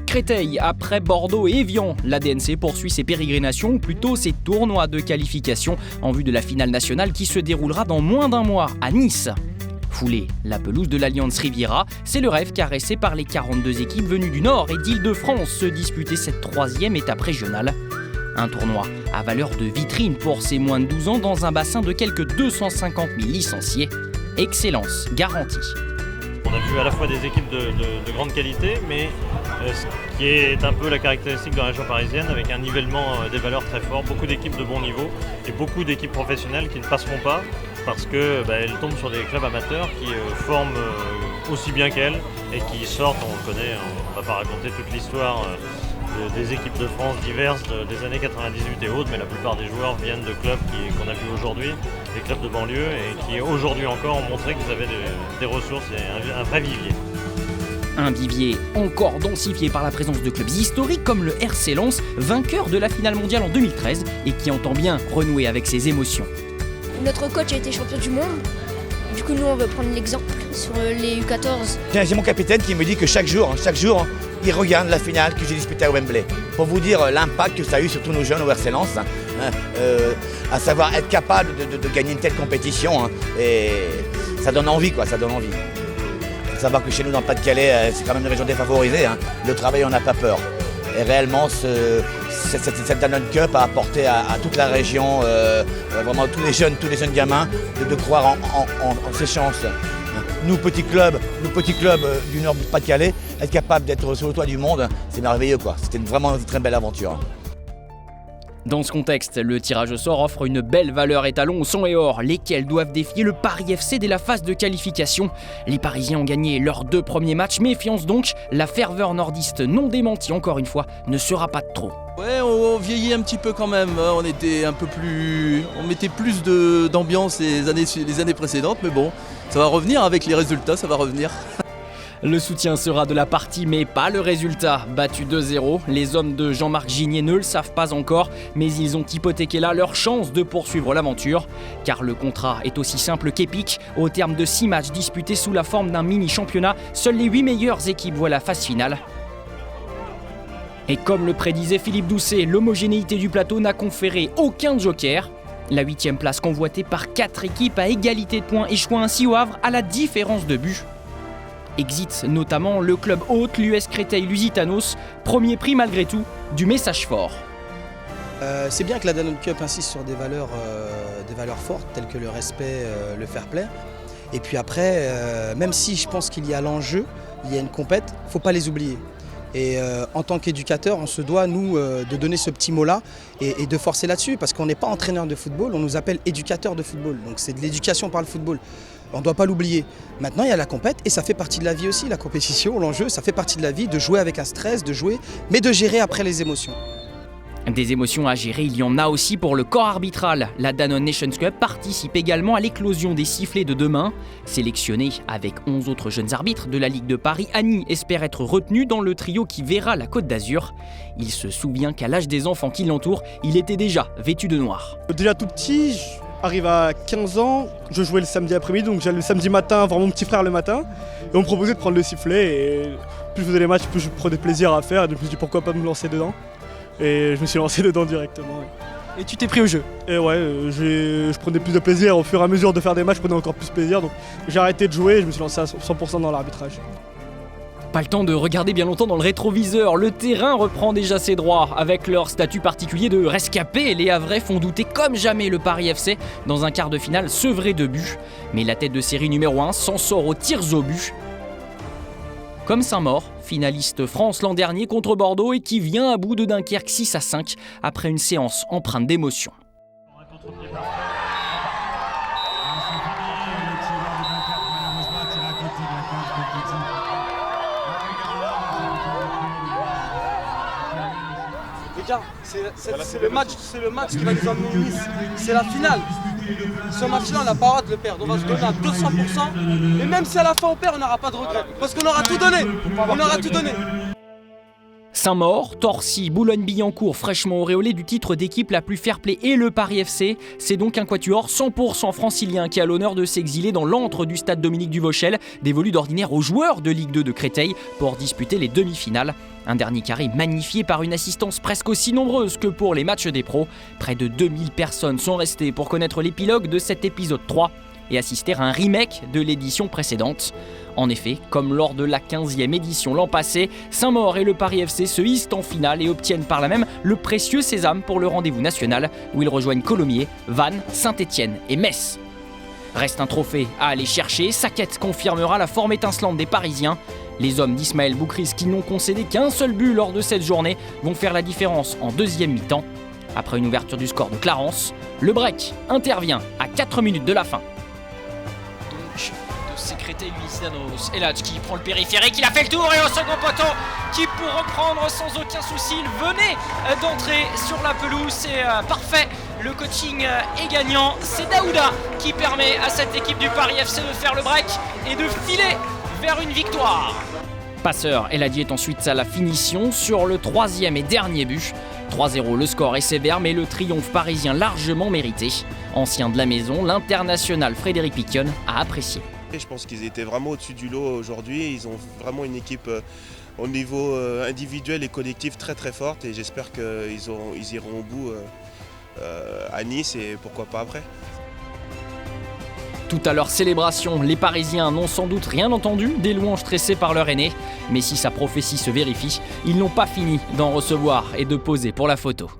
Créteil, après Bordeaux et Évian, la DNC poursuit ses pérégrinations, ou plutôt ses tournois de qualification en vue de la finale nationale qui se déroulera dans moins d'un mois à Nice. Fouler la pelouse de l'Alliance Riviera, c'est le rêve caressé par les 42 équipes venues du Nord et d'Île-de-France se disputer cette 3e étape régionale. Un tournoi à valeur de vitrine pour ces moins de 12 ans dans un bassin de quelques 250 000 licenciés. Excellence garantie. On a vu à la fois des équipes de grande qualité, mais ce qui est un peu la caractéristique de la région parisienne, avec un nivellement des valeurs très fort, beaucoup d'équipes de bon niveau et beaucoup d'équipes professionnelles qui ne passeront pas parce qu'elles tombent sur des clubs amateurs qui forment aussi bien qu'elles et qui sortent, on le connaît, on ne va pas raconter toute l'histoire des équipes de France diverses des années 98 et autres, mais la plupart des joueurs viennent de clubs qu'on a vus aujourd'hui, des clubs de banlieue, et qui aujourd'hui encore ont montré qu'ils avaient des ressources et un vrai vivier. Un vivier encore densifié par la présence de clubs historiques comme le RC Lens, vainqueur de la finale mondiale en 2013 et qui entend bien renouer avec ses émotions. Notre coach a été champion du monde, du coup nous on veut prendre l'exemple sur les U14. J'ai mon capitaine qui me dit que chaque jour, il regarde la finale que j'ai disputée à Wembley. Pour vous dire l'impact que ça a eu sur tous nos jeunes au RC Lens, à savoir être capable de gagner une telle compétition, et ça donne envie, ça donne envie. Il faut savoir que chez nous dans le Pas-de-Calais, c'est quand même une région défavorisée, le travail on n'a pas peur. Et réellement, cette Danone Cup a apporté à toute la région, vraiment tous les jeunes gamins, de croire en ces chances. Nous, petits clubs du nord du Pas-de-Calais, être capable d'être sur le toit du monde, c'est merveilleux, C'était vraiment une très belle aventure. Dans ce contexte, le tirage au sort offre une belle valeur étalon au sang et or, lesquels doivent défier le Paris FC dès la phase de qualification. Les Parisiens ont gagné leurs 2 premiers matchs, méfiance donc, la ferveur nordiste non démentie encore une fois ne sera pas de trop. Ouais, on vieillit un petit peu quand même, on mettait plus d'ambiance les années précédentes, mais bon, ça va revenir avec les résultats, ça va revenir. Le soutien sera de la partie mais pas le résultat. Battu 2-0, les hommes de Jean-Marc Gigné ne le savent pas encore, mais ils ont hypothéqué là leur chance de poursuivre l'aventure. Car le contrat est aussi simple qu'épique. Au terme de 6 matchs disputés sous la forme d'un mini-championnat, seules les 8 meilleures équipes voient la phase finale. Et comme le prédisait Philippe Doucet, l'homogénéité du plateau n'a conféré aucun joker. La 8e place convoitée par 4 équipes à égalité de points échoua ainsi au Havre à la différence de but. Exit notamment le club hôte, l'US Créteil Lusitanos, premier prix malgré tout du message fort. C'est bien que la Danone Cup insiste sur des valeurs fortes telles que le respect, le fair play. Et puis après, même si je pense qu'il y a l'enjeu, il y a une compète, il ne faut pas les oublier. Et en tant qu'éducateur, on se doit, nous, de donner ce petit mot-là et de forcer là-dessus, parce qu'on n'est pas entraîneur de football, on nous appelle éducateur de football. Donc c'est de l'éducation par le football. On ne doit pas l'oublier. Maintenant, il y a la compète et ça fait partie de la vie aussi, la compétition, l'enjeu, ça fait partie de la vie, de jouer avec un stress, de jouer, mais de gérer après les émotions. Des émotions à gérer, il y en a aussi pour le corps arbitral. La Danone Nations Cup participe également à l'éclosion des sifflets de demain. Sélectionné avec 11 autres jeunes arbitres de la Ligue de Paris, Annie espère être retenu dans le trio qui verra la Côte d'Azur. Il se souvient qu'à l'âge des enfants qui l'entourent, il était déjà vêtu de noir. Déjà tout petit, j'arrive à 15 ans, je jouais le samedi après-midi, donc j'allais le samedi matin voir mon petit frère le matin. Et on me proposait de prendre le sifflet et plus je faisais les matchs, plus je prenais plaisir à faire. Et donc je me suis dit pourquoi pas me lancer dedans. Et je me suis lancé dedans directement. Et tu t'es pris au jeu? Et ouais, je prenais plus de plaisir. Au fur et à mesure de faire des matchs, je prenais encore plus de plaisir. Donc j'ai arrêté de jouer et je me suis lancé à 100% dans l'arbitrage. Pas le temps de regarder bien longtemps dans le rétroviseur, le terrain reprend déjà ses droits. Avec leur statut particulier de rescapés, les Havrais font douter comme jamais le Paris FC dans un quart de finale sevré de buts. Mais la tête de série numéro 1 s'en sort aux tirs au but. Comme Saint-Maur, finaliste France l'an dernier contre Bordeaux et qui vient à bout de Dunkerque 6-5 après une séance empreinte d'émotion. Les gars, c'est le match qui va nous emmener au Nice. C'est la finale. Ce match-là, on n'a pas le droit de le perdre. On va se donner à 200%. Et même si à la fin on perd, on n'aura pas de regret. Parce qu'on aura tout donné. On aura tout donné. Saint-Maur, Torcy, Boulogne-Billancourt, fraîchement auréolé du titre d'équipe la plus fair-play et le Paris FC. C'est donc un quatuor 100% francilien qui a l'honneur de s'exiler dans l'antre du stade Dominique Duvauchel, dévolu d'ordinaire aux joueurs de Ligue 2 de Créteil pour disputer les demi-finales. Un dernier carré magnifié par une assistance presque aussi nombreuse que pour les matchs des pros. Près de 2000 personnes sont restées pour connaître l'épilogue de cet épisode 3 et assister à un remake de l'édition précédente. En effet, comme lors de la 15e édition l'an passé, Saint-Maur et le Paris FC se hissent en finale et obtiennent par là même le précieux sésame pour le rendez-vous national où ils rejoignent Colomiers, Vannes, Saint-Étienne et Metz. Reste un trophée à aller chercher, sa quête confirmera la forme étincelante des Parisiens. Les hommes d'Ismaël Boukris, qui n'ont concédé qu'un seul but lors de cette journée, vont faire la différence en deuxième mi-temps. Après une ouverture du score de Clarence, le break intervient à 4 minutes de la fin. Donc, de sécréter lui Zidanos, Eladj qui prend le périphérique, il a fait le tour et au second poteau, qui pour reprendre sans aucun souci, il venait d'entrer sur la pelouse, c'est parfait. Le coaching est gagnant, c'est Daouda qui permet à cette équipe du Paris FC de faire le break et de filer vers une victoire. Passeur, Eladi est ensuite à la finition sur le 3e et dernier but. 3-0, le score est sévère mais le triomphe parisien largement mérité. Ancien de la maison, l'international Frédéric Piquion a apprécié. Je pense qu'ils étaient vraiment au-dessus du lot aujourd'hui. Ils ont vraiment une équipe au niveau individuel et collectif très très forte et j'espère qu'ils iront au bout à Nice et pourquoi pas après. Tout à leur célébration, les Parisiens n'ont sans doute rien entendu des louanges tressées par leur aîné. Mais si sa prophétie se vérifie, ils n'ont pas fini d'en recevoir et de poser pour la photo.